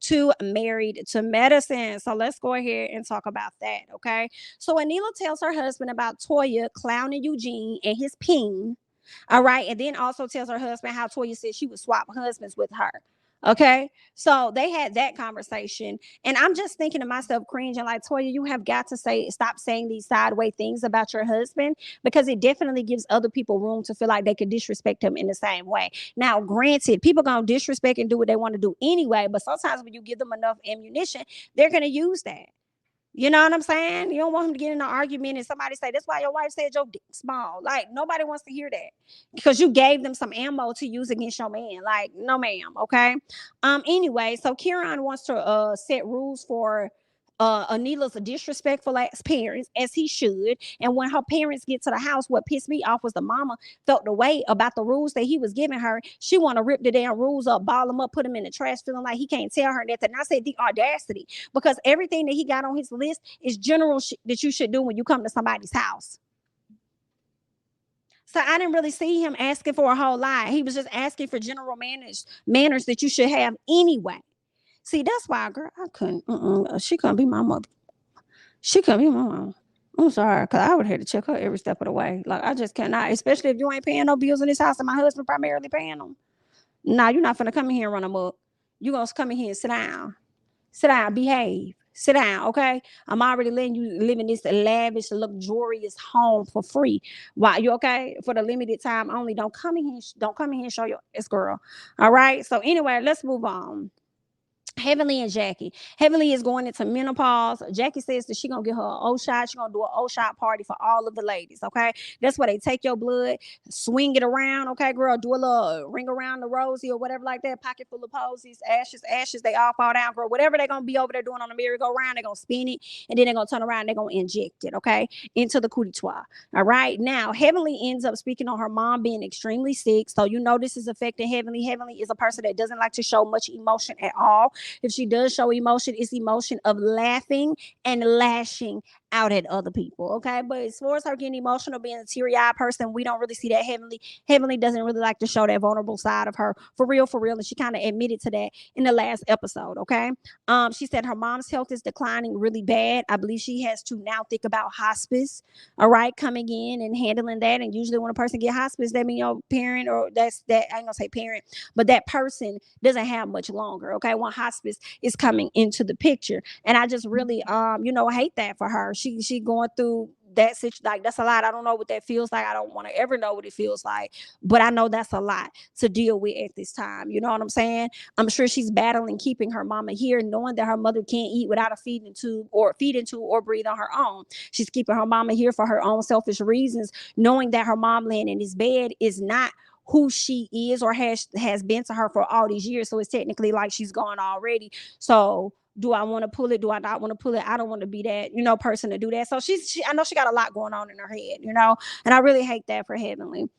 to Married to Medicine. So let's go ahead and talk about that, okay? So Anila tells her husband about Toya clowning Eugene and his ping. All right. And then also tells her husband how Toya said she would swap husbands with her. Okay. So they had that conversation. And I'm just thinking to myself, cringing, like, Toya, you have got to stop saying these sideways things about your husband, because it definitely gives other people room to feel like they could disrespect him in the same way. Now, granted, people going to disrespect and do what they want to do anyway. But sometimes when you give them enough ammunition, they're going to use that. You know what I'm saying? You don't want him to get in an argument and somebody say, that's why your wife said your dick small. Like, nobody wants to hear that because you gave them some ammo to use against your man. Like, no, ma'am. Okay. Anyway, so Kieran wants to set rules for Anila's disrespectful ass parents, as he should. And when her parents get to the house, what pissed me off was the mama felt the way about the rules that he was giving her. She want to rip the damn rules up, ball them up, put them in the trash, feeling like he can't tell her that. And I said, the audacity, because everything that he got on his list is general that you should do when you come to somebody's house. So I didn't really see him asking for a whole lot. He was just asking for general manners that you should have anyway. See, that's why, girl, I couldn't. She couldn't be my mother. She couldn't be my mom. I'm sorry, because I would have to check her every step of the way. Like, I just cannot, especially if you ain't paying no bills in this house and my husband primarily paying them. Nah, you're not finna come in here and run them up. You're going to come in here and sit down. Sit down, behave. Sit down, okay? I'm already letting you live in this lavish, luxurious home for free. Why, you okay? For the limited time only. Don't come in here. Don't come in here and show your ass, girl. All right? So anyway, let's move on. Heavenly and Jackie. Heavenly is going into menopause. Jackie says that she gonna get her O shot. She gonna do an O shot party for all of the ladies. Okay, that's where they take your blood, swing it around. Okay, girl, do a little ring around the rosy or whatever like that. Pocket full of posies, ashes, ashes. They all fall down, girl. Whatever they gonna be over there doing on the merry-go-round, they gonna spin it and then they're gonna turn around. They're gonna inject it. Okay, into the cootie tois. All right. Now, Heavenly ends up speaking on her mom being extremely sick. So you know this is affecting Heavenly. Heavenly is a person that doesn't like to show much emotion at all. If she does show emotion, it's emotion of laughing and lashing out at other people. Okay. But as far as her getting emotional, being a teary-eyed person, we don't really see that. Heavenly doesn't really like to show that vulnerable side of her. For real, for real. And she kind of admitted to that in the last episode. Okay. She said her mom's health is declining really bad. I believe she has to now think about hospice. All right, coming in and handling that. And usually when a person get hospice, that means your parent, or that's that, I ain't gonna say parent, but that person doesn't have much longer. Okay. When hospice is coming into the picture. And I just really hate that for her. She going through that situation. Like, that's a lot. I don't know what that feels like. I don't want to ever know what it feels like, but I know that's a lot to deal with at this time. You know what I'm saying? I'm sure she's battling keeping her mama here, knowing that her mother can't eat without a feeding tube or breathe on her own. She's keeping her mama here for her own selfish reasons, knowing that her mom laying in this bed is not who she is or has been to her for all these years. So it's technically like she's gone already. So do I want to pull it? Do I not want to pull it? I don't want to be that, person to do that. So I know she got a lot going on in her head, and I really hate that for Heavenly.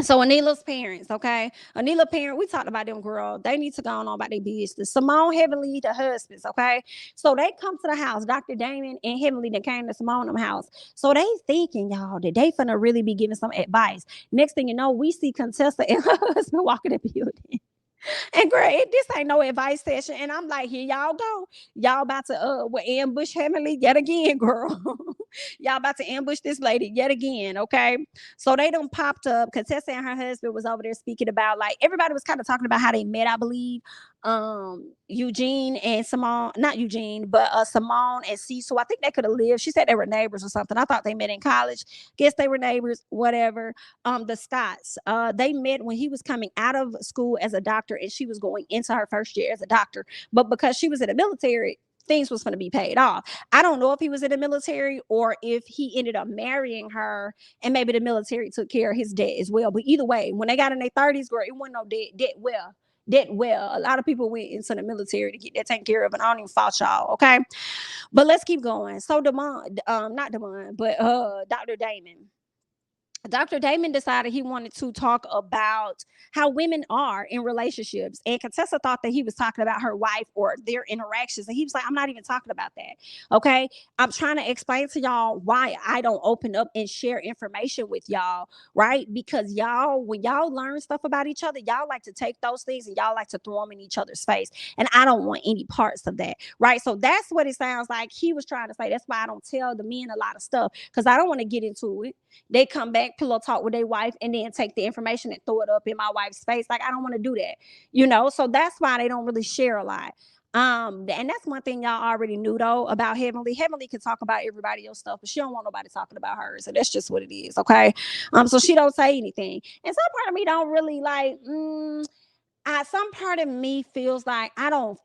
So Anila's parents, okay? Anila parent, we talked about them, girl. They need to go on about their business. Simone, Heavenly, the husbands, okay? So they come to the house. Dr. Damon and Heavenly that came to Simone's house. So they thinking, y'all, that they finna really be giving some advice. Next thing you know, we see Contessa and her husband walking the building. And girl, this ain't no advice session. And I'm like, here y'all go. Y'all about to ambush Heavenly yet again, girl. Y'all about to ambush this lady yet again, okay? So they done popped up. Contessa and her husband was over there speaking about, like, everybody was kind of talking about how they met, I believe. Eugene and Simone, not Eugene, but Simone and Cecil. I think they could have lived. She said they were neighbors or something. I thought they met in college. Guess they were neighbors, whatever. The Scotts, they met when he was coming out of school as a doctor and she was going into her first year as a doctor. But because she was in the military, things was going to be paid off. I don't know if he was in the military or if he ended up marrying her and maybe the military took care of his debt as well. But either way, when they got in their 30s, girl, it wasn't no debt well. A lot of people went into the military to get that taken care of, and I don't even fault y'all, okay? But let's keep going. So Damon, not Damon, but Dr. Damon. Dr. Damon decided he wanted to talk about how women are in relationships. And Contessa thought that he was talking about her wife or their interactions. And he was like, I'm not even talking about that. Okay. I'm trying to explain to y'all why I don't open up and share information with y'all, right? Because y'all, when y'all learn stuff about each other, y'all like to take those things and y'all like to throw them in each other's face. And I don't want any parts of that, right? So that's what it sounds like he was trying to say. That's why I don't tell the men a lot of stuff, because I don't want to get into it. They come back, pillow talk with their wife, and then take the information and throw it up in my wife's face. Like, I don't want to do that, So that's why they don't really share a lot. And that's one thing y'all already knew though about Heavenly. Heavenly can talk about everybody else stuff, but she don't want nobody talking about hers. So that's just what it is, okay? So she don't say anything. And some part of me don't really like. Some part of me feels like I don't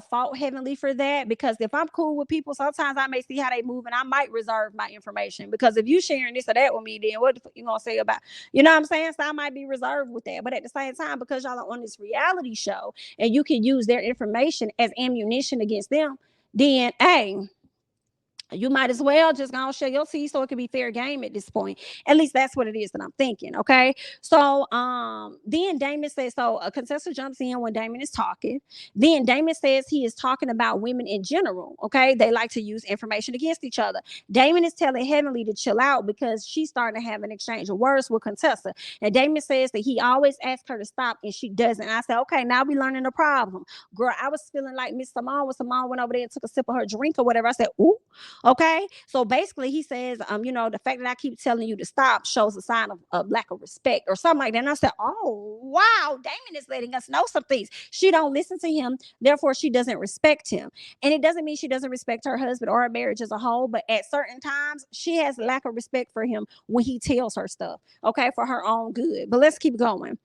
fault Heavenly for that, because if I'm cool with people, sometimes I may see how they move and I might reserve my information, because if you sharing this or that with me, then what the fuck you gonna say about, what I'm saying? So I might be reserved with that. But at the same time, because y'all are on this reality show and you can use their information as ammunition against them, then hey, you might as well just go and share your tea so it can be fair game at this point. At least that's what it is that I'm thinking. Okay. So then Damon says, so a contestant jumps in when Damon is talking. Then Damon says he is talking about women in general. Okay. They like to use information against each other. Damon is telling Heavenly to chill out because she's starting to have an exchange of words with Contessa. And Damon says that he always asks her to stop and she doesn't. And I said, okay, now we learning the problem. Girl, I was feeling like Miss Simone when Simone went over there and took a sip of her drink or whatever. I said, ooh. Okay. So basically he says, the fact that I keep telling you to stop shows a sign of lack of respect or something like that. And I said, oh, wow, Damon is letting us know some things. She don't listen to him. Therefore, she doesn't respect him. And it doesn't mean she doesn't respect her husband or her marriage as a whole. But at certain times, she has lack of respect for him when he tells her stuff. Okay. For her own good. But let's keep going.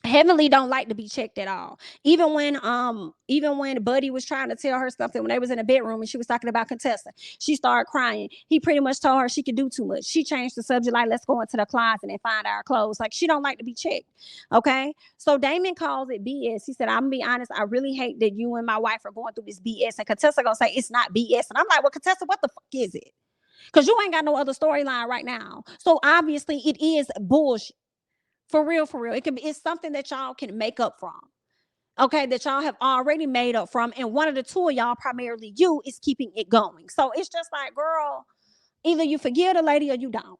Heavenly don't like to be checked at all. Even when Buddy was trying to tell her something when they was in the bedroom and she was talking about Contessa, she started crying. He pretty much told her she could do too much. She changed the subject, like, let's go into the closet and find our clothes. Like, she don't like to be checked. Okay. So Damon calls it BS. He said, I'm gonna be honest, I really hate that you and my wife are going through this BS. And Contessa gonna say it's not BS. And I'm like, well, Contessa, what the fuck is it? Because you ain't got no other storyline right now. So obviously it is bullshit. For real, for real. It's something that y'all can make up from. Okay, that y'all have already made up from. And one of the two of y'all, primarily you, is keeping it going. So it's just like, girl, either you forgive the lady or you don't.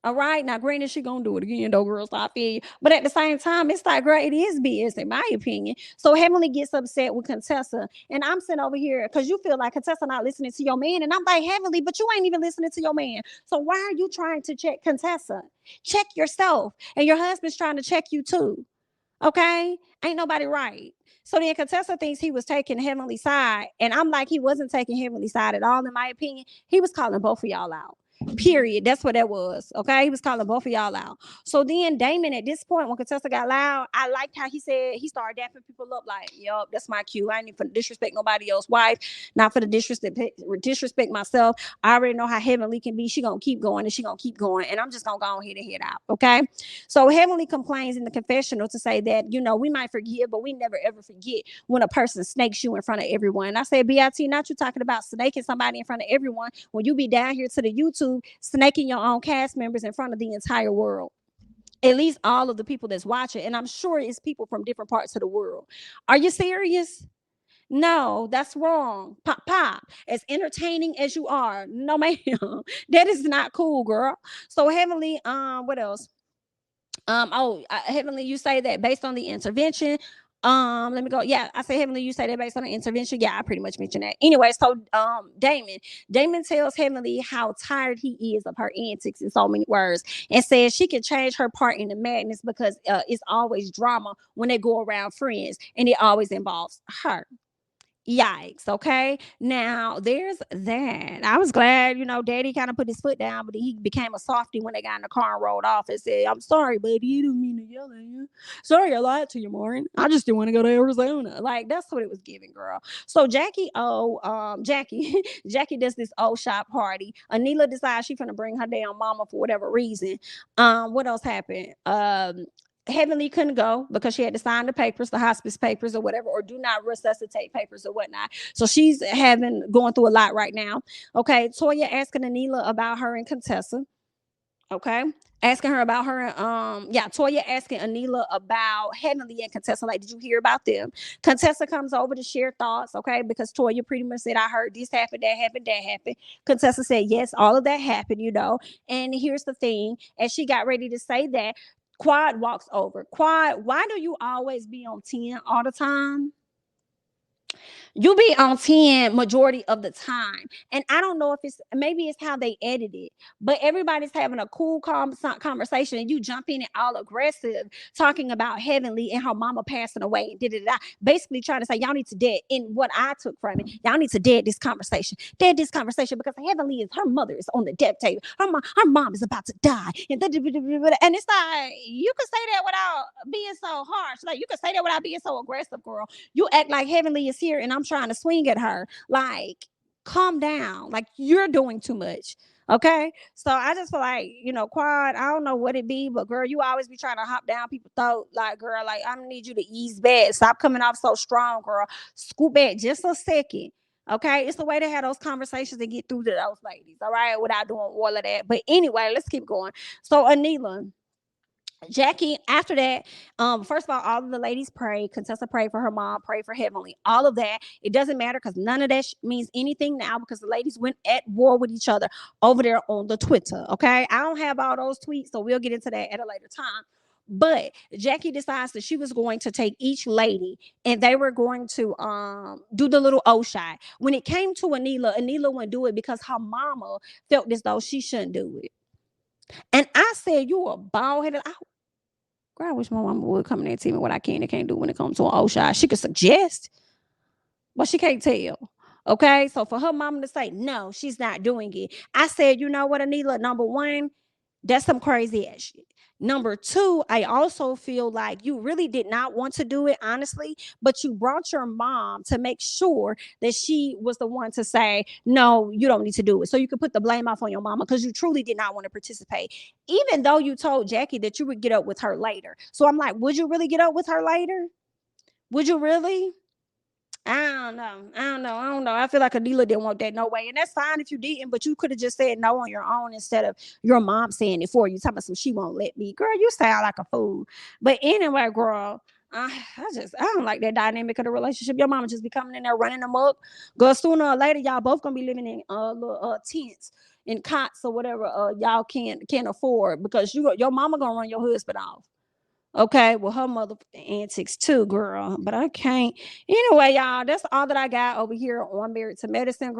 All right. Now, granted, she gonna do it again, though, girls. I feel you. But at the same time, it's like, girl, it is BS, in my opinion. So Heavenly gets upset with Contessa. And I'm sitting over here because you feel like Contessa not listening to your man. And I'm like, Heavenly, but you ain't even listening to your man. So why are you trying to check Contessa? Check yourself. And your husband's trying to check you too. Okay? Ain't nobody right. So then Contessa thinks he was taking Heavenly's side. And I'm like, he wasn't taking Heavenly's side at all, in my opinion. He was calling both of y'all out. Period. That's what that was. Okay. He was calling both of y'all out. So then Damon, at this point, when Contessa got loud, I liked how he said he started dapping people up like, yup, that's my cue. I ain't even for disrespect nobody else's wife, not for the disrespect myself. I already know how Heavenly can be. She gonna keep going and she gonna keep going. And I'm just gonna go ahead and head out. Okay. So Heavenly complains in the confessional to say that, we might forgive, but we never ever forget when a person snakes you in front of everyone. And I said, BIT, not you talking about snaking somebody in front of everyone when you be down here to the YouTube snaking your own cast members in front of the entire world, at least all of the people that's watching. And I'm sure it's people from different parts of the world. Are you serious? No, that's wrong. Pop, pop. As entertaining as you are, no, ma'am, that is not cool, girl. So Heavenly, what else? Heavenly, you say that based on the intervention. Let me go. Yeah, I say Heavenly, you say that based on the intervention. Yeah, I pretty much mentioned that. Anyway, so Damon tells Heavenly how tired he is of her antics in so many words, and says she can change her part in the madness because it's always drama when they go around friends, and it always involves her. Yikes. Okay. Now there's that. I was glad, Daddy kind of put his foot down, but he became a softie when they got in the car and rolled off and said, I'm sorry, buddy. You didn't mean to yell at you. Sorry, I lied to you, Maureen. I just didn't want to go to Arizona. Like, that's what it was giving, girl. So Jackie does this old shop party. Anila decides she's gonna bring her damn mama for whatever reason. What else happened? Heavenly couldn't go because she had to sign the papers, the hospice papers or whatever, or do not resuscitate papers or whatnot. So she's going through a lot right now. Okay. Toya asking Anila about her and Contessa. Okay. Asking her about her, Toya asking Anila about Heavenly and Contessa. Like, did you hear about them? Contessa comes over to share thoughts, okay? Because Toya pretty much said, I heard this happened, that happened, that happened. Contessa said, yes, all of that happened, you know. And here's the thing, as she got ready to say that, Quad walks over. Quad, why do you always be on 10 all the time? You be on 10 majority of the time. And I don't know if maybe it's how they edit it, but everybody's having a cool, calm conversation and you jump in it all aggressive, talking about Heavenly and her mama passing away. Basically trying to say, y'all need to dead. In what I took from it, y'all need to dead this conversation. Dead this conversation because Heavenly is her mother is on the death table. Her mom is about to die. And it's like, you can say that without being so harsh. Like, you can say that without being so aggressive, girl. You act like Heavenly is here and I'm trying to swing at her. Like, calm down. Like, you're doing too much. Okay. So I just feel like, Quad, I don't know what it be, but girl, you always be trying to hop down people's throat. Like, girl, like, I need you to ease back. Stop coming off so strong, girl. Scoot back just a second. Okay. It's the way to have those conversations and get through to those ladies. All right. Without doing all of that. But anyway, let's keep going. So, Anila, Jackie, after that, first of all of the ladies prayed. Contessa prayed for her mom, prayed for Heavenly. All of that. It doesn't matter because none of that means anything now because the ladies went at war with each other over there on the Twitter. Okay. I don't have all those tweets, so we'll get into that at a later time. But Jackie decides that she was going to take each lady and they were going to do the little O shot. When it came to Anila wouldn't do it because her mama felt as though she shouldn't do it. And I said, you a bald headed. Girl, I wish my mama would come in and tell me what I can and can't do when it comes to an old shot. She could suggest, but she can't tell. Okay. So for her mama to say, no, she's not doing it. I said, you know what, Anila? Number one, that's some crazy ass shit. Number two, I also feel like you really did not want to do it, honestly, but you brought your mom to make sure that she was the one to say, no, you don't need to do it. So you could put the blame off on your mama because you truly did not want to participate, even though you told Jackie that you would get up with her later. So I'm like, would you really get up with her later? Would you really? I don't know. I feel like Adela didn't want that no way. And that's fine if you didn't, but you could have just said no on your own instead of your mom saying it for you. Talking about some she won't let me. Girl, you sound like a fool. But anyway, girl, I don't like that dynamic of the relationship. Your mama just be coming in there running amok. Girl, sooner or later, y'all both gonna be living in little tents in cots or whatever y'all can't afford because your mama gonna run your husband off. Okay, well, her mother antics too, girl. But I can't. Anyway, y'all, that's all that I got over here on Married to Medicine.